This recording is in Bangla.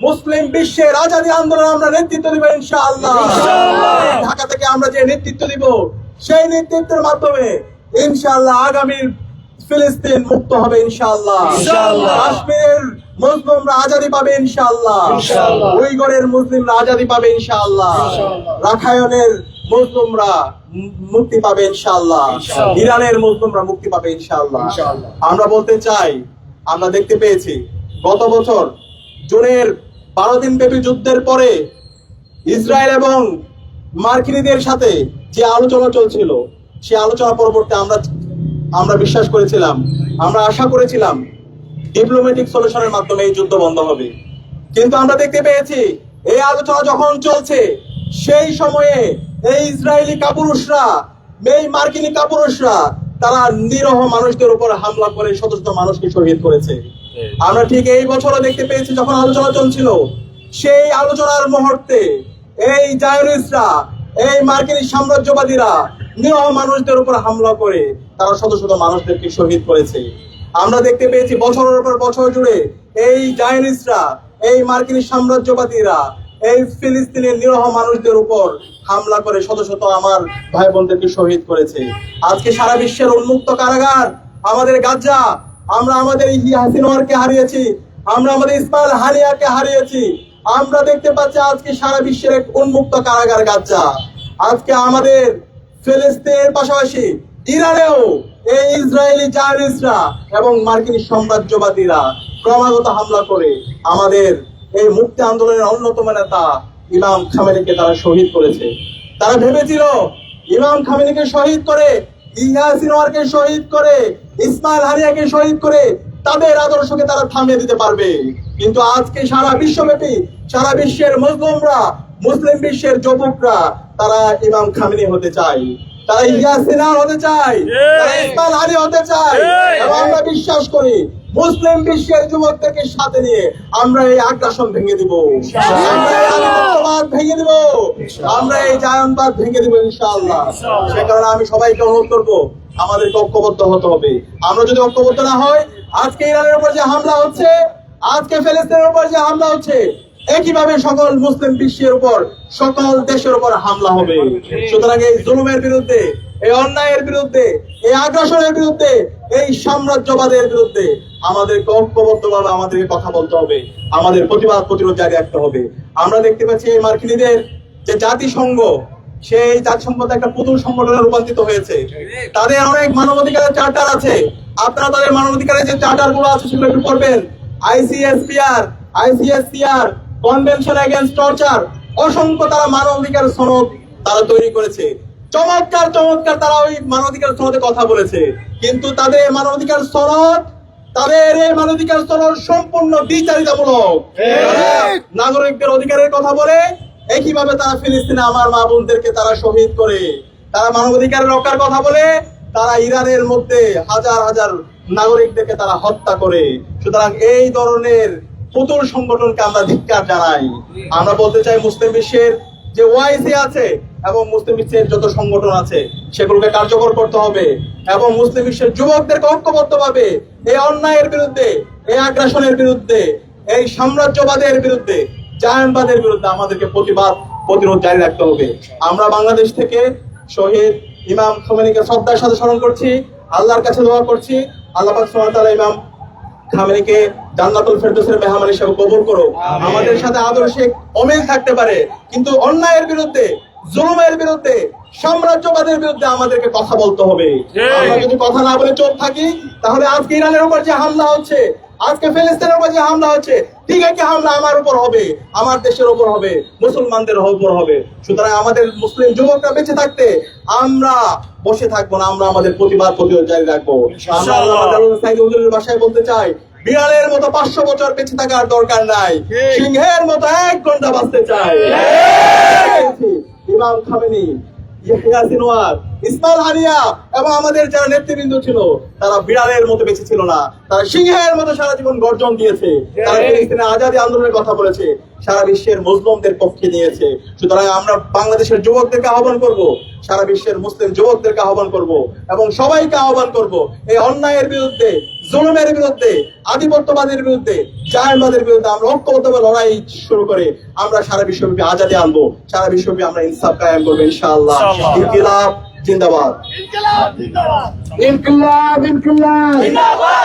মুসলিম বিশ্বের আজাদী আন্দোলন আমরা নেতৃত্ব দিব ইনশাআল্লাহ। ঢাকা থেকে আমরা যে নেতৃত্ব দিব সেই নেতৃত্বের মাধ্যমে ইনশাআল্লাহ আগামীর ফিলিস্তিন মুক্ত হবে ইনশাআল্লাহ। কাশ্মীরের মুসলিমরা আজাদী পাবে ইনশাআল্লাহ। উইগরের মুসলিমরা আজাদী পাবে ইনশাআল্লাহ। রাখাইনের মুসলিমরা মুক্তি পাবে ইনশাআল্লাহ। ইরানের মুসলিমরা মুক্তি পাবে ইনশাআল্লাহ। আমরা বলতে চাই, আমরা দেখতে পেয়েছি গত বছর জুনের 12 দিন ব্যাপী যুদ্ধের পরে ইসরায়েল এবং মার্কিনীদের সাথে যে আলোচনা চলছিল, সে আলোচনা পরবর্তী আমরা বিশ্বাস করেছিলাম, আমরা আশা করেছিলাম ডিপ্লোম্যাটিক সলিউশনের মাধ্যমে এই যুদ্ধ বন্ধ হবে। কিন্তু আমরা দেখতে পেয়েছি এই আলোচনা যখন চলছে সেই সময়ে এই ইসরায়েলি কাপুরুষরা, এই মার্কিনী কাপুরুষরা তারা নিরহ মানুষদের উপর হামলা করে শত শত মানুষকে শহীদ করেছে। আমরা ঠিক এই বছরও দেখতে পেয়েছি যখন আলোচনা চলছিল, সেই আলোচনার মুহূর্তে এই জায়নিস্টরা, এই মার্কিনী সাম্রাজ্যবাদীরা নিরহ মানুষদের উপর হামলা করে তারা শত শত মানুষদেরকে শহীদ করেছে। আমরা দেখতে পেয়েছি বছরের পর বছর জুড়ে এই জায়নিস্টরা, এই মার্কিনী সাম্রাজ্যবাদীরা এই ফিলিস্তিনের নিরহ মানুষদের উপর হামলা করে শত শত আমার ভাই বোনদেরকে শহীদ করেছে। আজকে সারা বিশ্বের উন্মুক্ত কারাগার আমাদের গাজা, আমরা আমাদের ইয়াহিয়া সিনওয়ারকে হারিয়েছি, আমরা আমাদের ইসমাইল হানিয়াকে হারিয়েছি। আমরা দেখতে পাচ্ছি আজকে সারা বিশ্বের এক উন্মুক্ত কারাগার গাজা। আজকে আমাদের ফিলিস্তিনের পাশাপাশি ইরানেও এই ইসরায়েলি জায়নিস্টরা এবং মার্কিনী সাম্রাজ্যবাদীরা ক্রমাগত হামলা করে আমাদের এই মুক্তি আন্দোলনের অন্যতম নেতা ইমাম খামেনিকে তারা শহীদ করেছে। তারা ভেবেছিল ইমাম খামেনিকে শহীদ করে, ইয়াহিয়া সিনওয়ারকে শহীদ করে, ইসমাইল হানিয়াকে শহীদ করে তাদের আদর্শকে তারা থামিয়ে দিতে পারবে। কিন্তু আজকে সারা বিশ্বব্যাপী, সারা বিশ্বের মুসলিমরা, মুসলিম বিশ্বের যুবকরা তারা ইমাম খামেনি হতে চায়, তারা ইয়াহিয়া সিনওয়ার হতে চায়, তারা ইসমাইল হানিয়া হতে চায়। এবং আমরা বিশ্বাস করি মুসলিম বিশ্বের যুবকদেরকে সাথে নিয়ে আমরা এই আগ্রাসন ভেঙে দিব, আমরা এই আধিপত্যবাদ ভেঙে দিব, আমরা এই জায়নবাদ ভেঙে দিব ইনশাআল্লাহ। সে কারণে আমি সবাইকে অনুরোধ করবো আমাদেরকে ঐক্যবদ্ধ হতে হবে। আমরা যদি ঐক্যবদ্ধ না হয়, আজকে ইরানের উপর যে হামলা হচ্ছে, আজকে ফিলিস্তিনের উপর যে হামলা হচ্ছে, একইভাবে সকল মুসলিম বিশ্বের উপর, সকল দেশের উপর হামলা হবে। সুতরাং এই জুলুমের বিরুদ্ধে, এই অন্যায়ের বিরুদ্ধে, এই আগ্রাসনের বিরুদ্ধে, এই সাম্রাজ্যবাদের বিরুদ্ধে আমাদেরকে ঐক্যবদ্ধভাবে আমাদেরকে কথা বলতে হবে, আমাদের প্রতিরোধ জারি রাখতে হবে। আমরা দেখতে পাচ্ছি এই মার্কিনীদের যে জাতিসংঘ, সেই জাতিসংঘ একটা পুতুল সংগঠনে রূপান্তরিত হয়েছে। তাদের অনেক মানবাধিকারের চার্টার আছে, আপনারা তাদের মানবাধিকারের যে চার্টার গুলো আছে সেগুলো একটু পড়বেন। ICSPR, ICSCR, convention against torture, অসংখ্য তারা মানবাধিকার সনদ তারা তৈরি করেছে। চমৎকার চমৎকার তারা ওই মানবাধিকার সনদে কথা বলেছে, কিন্তু তাদের মানবাধিকার সনদ, তাদের এই মানবাধিকার সনদ সম্পূর্ণ দ্বিচারিতামূলক। নাগরিকদের অধিকারের কথা বলে, একইভাবে তারা ফিলিস্তিনে আমার মা বোনদেরকে তারা শহীদ করে, তারা মানবাধিকার রক্ষার কথা বলে, তারা ইরানের মধ্যে হাজার হাজার নাগরিকদেরকে তারা হত্যা করে। সুতরাং এই ধরনের পুতুল সংগঠনকে আমরা ধিক্কার জানাই। আমরা বলতে চাই মুসলিম বিশ্বের যে OIC আছে এবং মুসলিম বিশ্বের যত সংগঠন আছে সেগুলোকে কার্যকর করতে হবে এবং মুসলিম বিশ্বের যুবকদেরকে ঐক্যবদ্ধভাবে এই অন্যায়ের বিরুদ্ধে, এই আগ্রাসনের বিরুদ্ধে, এই সাম্রাজ্যবাদের বিরুদ্ধে, জায়নবাদের বিরুদ্ধে আমাদেরকে প্রতিরোধ জারি রাখতে হবে। আমরা বাংলাদেশ থেকে শহীদ ইমাম খামেনিকে শ্রদ্ধার সাথে স্মরণ করছি, আল্লাহর কাছে দোয়া করছি, আল্লাহ পাক সুবহানাহু ওয়া তাআলা ইমাম খামেনিকে জান্নাতুল ফেরদৌসের মেহমান হিসেবে কবুল করো। আমাদের সাথে আদর্শে অমিল থাকতে পারে, কিন্তু অন্যায়ের বিরুদ্ধে, জুলুমের বিরুদ্ধে, সাম্রাজ্যবাদের বিরুদ্ধে আমাদেরকে কথা বলতে হবে। আমরা যদি কথা না বলে চুপ থাকি, তাহলে আজকে ইরানের উপর যে হামলা হচ্ছে, আজকে ফিলিস্তিনের উপর যে হামলা হচ্ছে, ঠিক একই হামলা আমার উপর হবে, আমার দেশের উপর হবে, মুসলমানদের উপর হবে। সুতরাং আমাদের মুসলিম যুবকরা বেঁচে থাকতে আমরা বসে থাকবো না, আমরা আমাদের প্রতিরোধ জারি রাখবো। আমরা আল্লাহ সাইদ হুজুরের ভাষায় বলতে চাই, বিড়ালের মতো 500 বছর বেঁচে থাকার দরকার নাই, সিংহের মতো 1 ঘন্টা বাঁচতে চাই। ইমাম খামেনি, ইয়াহিয়া সিনওয়ার, ইসমাইল হানিয়া এবং আমাদের যারা নেতৃবৃন্দ ছিল তারা বিড়ালের মতো বেঁচে ছিল না, তারা সিংহের মতো সারা জীবন গর্জন দিয়েছে, তারা ফিলিস্তিনের আজাদী আন্দোলনের কথা বলেছে, সারা বিশ্বের মুসলিমদের পক্ষে নিয়েছে। সুতরাং আমরা বাংলাদেশের যুবকদেরকে আহ্বান করব, সারা বিশ্বের মুসলিম যুবকদেরকে আহ্বান করব এবং সবাইকে আহ্বান করব এই অন্যায়ের বিরুদ্ধে, জুলুমের বিরুদ্ধে, আধিপত্যবাদের বিরুদ্ধে, জাহেলবাদের বিরুদ্ধে আমরা ঐক্যবদ্ধভাবে লড়াই শুরু করে আমরা সারা বিশ্বব্যাপী আজাদী আনবো, সারা বিশ্বব্যাপী আমরা ইনসাফ কায়েম করবো ইনশাআল্লাহ। ইনকিলাব জিন্দাবাদ। ইনকিলাব জিন্দাবাদ।